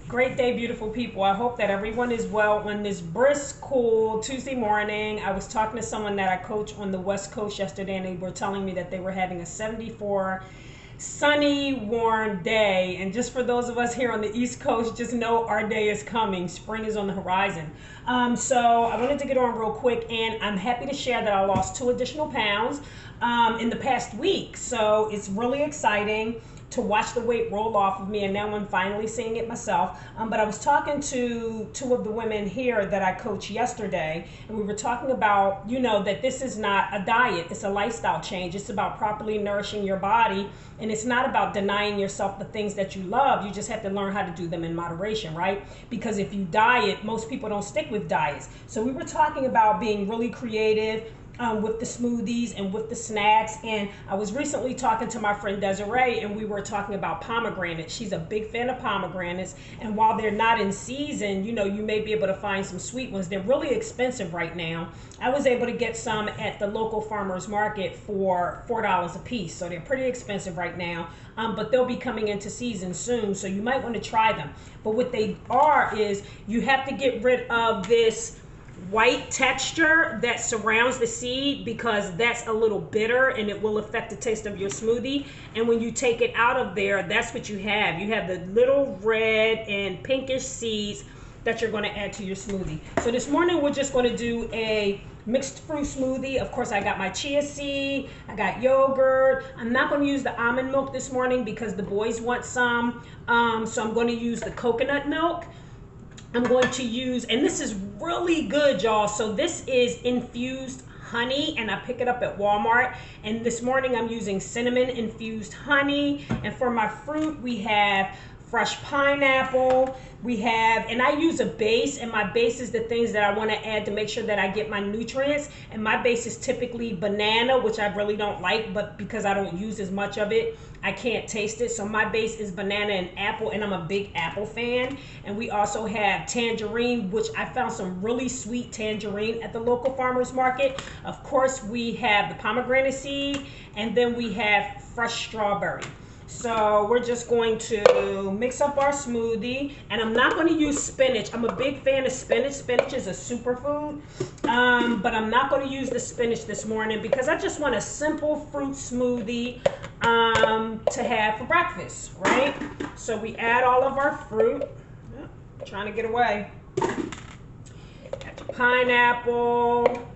Great day, beautiful people. I hope that everyone is well on this brisk, cool Tuesday morning. I was talking to someone that I coach on the West Coast yesterday, and they were telling me that they were having a 74 sunny, warm day. And just for those of us here on the East Coast, just know our day is coming. Spring is on the horizon. So I wanted to get on real quick, and I'm happy to share that I lost 2 additional pounds in the past week. So it's really exciting to watch the weight roll off of me, and now I'm finally seeing it myself. But I was talking to two of the women here that I coached yesterday, and we were talking about, that this is not a diet, it's a lifestyle change. It's about properly nourishing your body, and it's not about denying yourself the things that you love. You just have to learn how to do them in moderation, right? Because if you diet, most people don't stick with diets. So we were talking about being really creative, with the smoothies and with the snacks. And I was recently talking to my friend Desiree, and we were talking about pomegranates. She's a big fan of pomegranates, and while they're not in season, you may be able to find some sweet ones. They're really expensive right now. I was able to get some at the local farmers market for $4 a piece, so they're pretty expensive right now. But they'll be coming into season soon, so you might want to try them. But what they are is, you have to get rid of this white texture that surrounds the seed, because that's a little bitter and it will affect the taste of your smoothie. And when you take it out of there, that's what you have. You have the little red and pinkish seeds that you're going to add to your smoothie. So this morning we're just going to do a mixed fruit smoothie. Of course, I got my chia seed, I got yogurt. I'm not going to use the almond milk this morning because the boys want some. So I'm going to use the coconut milk. I'm going to use, and this is really good, y'all. So this is infused honey, and I pick it up at Walmart. And this morning I'm using cinnamon infused honey. And for my fruit, we have fresh pineapple. We have, and I use a base, and my base is the things that I want to add to make sure that I get my nutrients. And my base is typically banana, which I really don't like, but because I don't use as much of it, I can't taste it. So my base is banana and apple, and I'm a big apple fan. And we also have tangerine, which I found some really sweet tangerine at the local farmers market. Of course, we have the pomegranate seed, and then we have fresh strawberry. So we're just going to mix up our smoothie, and I'm not going to use spinach. I'm a big fan of spinach. Spinach is a superfood, but I'm not going to use the spinach this morning because I just want a simple fruit smoothie to have for breakfast, right? So we add all of our fruit. Trying to get away. Add the pineapple.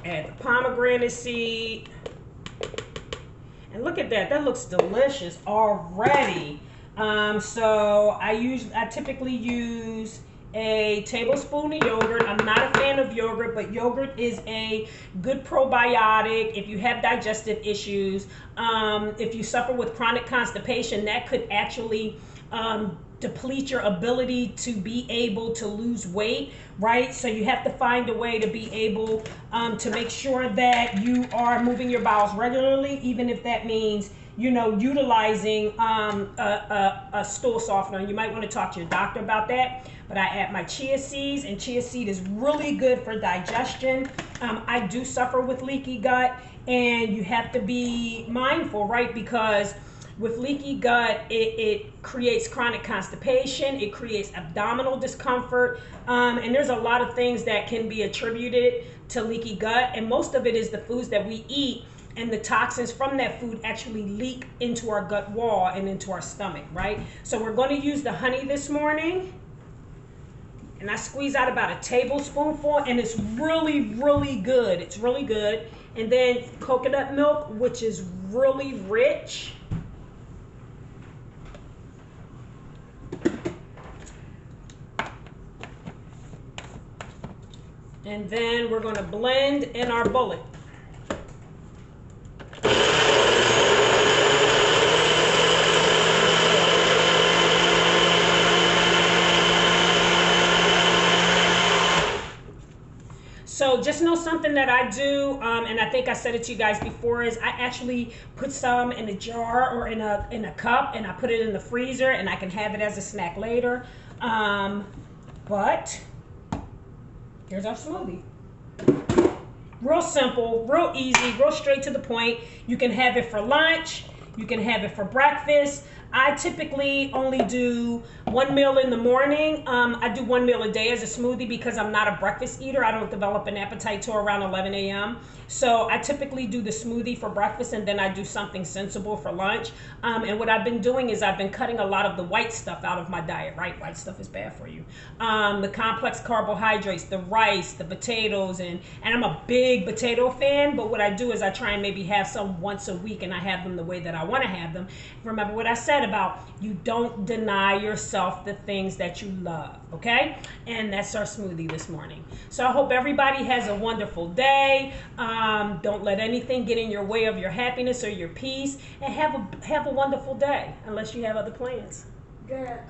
Add the pomegranate seed. And look at that, that looks delicious already. So I typically use a tablespoon of yogurt. I'm not a fan of yogurt, but yogurt is a good probiotic if you have digestive issues. If you suffer with chronic constipation, that could actually deplete your ability to be able to lose weight, right? So you have to find a way to be able to make sure that you are moving your bowels regularly, even if that means, utilizing a stool softener. You might want to talk to your doctor about that. But I add my chia seeds, and chia seed is really good for digestion. I do suffer with leaky gut, and you have to be mindful, right? Because with leaky gut, it creates chronic constipation, it creates abdominal discomfort, and there's a lot of things that can be attributed to leaky gut, and most of it is the foods that we eat, and the toxins from that food actually leak into our gut wall and into our stomach, right? So we're going to use the honey this morning, and I squeeze out about a tablespoonful, and it's really, really good. It's really good. And then coconut milk, which is really rich. And then we're going to blend in our bullet. So just know something that I do, and I think I said it to you guys before, is I actually put some in a jar or in a cup, and I put it in the freezer, and I can have it as a snack later. But here's our smoothie. Real simple, real easy, real straight to the point. You can have it for lunch. You can have it for breakfast. I typically only do one meal in the morning. I do one meal a day as a smoothie because I'm not a breakfast eater. I don't develop an appetite till around 11 a.m. So I typically do the smoothie for breakfast, and then I do something sensible for lunch. And what I've been doing is I've been cutting a lot of the white stuff out of my diet, right? White stuff is bad for you. The complex carbohydrates, the rice, the potatoes, and I'm a big potato fan, but what I do is I try and maybe have some once a week, and I have them the way that I want to have them. Remember what I said about you don't deny yourself the things that you love, okay? And that's our smoothie this morning. So I hope everybody has a wonderful day. Don't let anything get in your way of your happiness or your peace, and have a wonderful day, unless you have other plans. Good.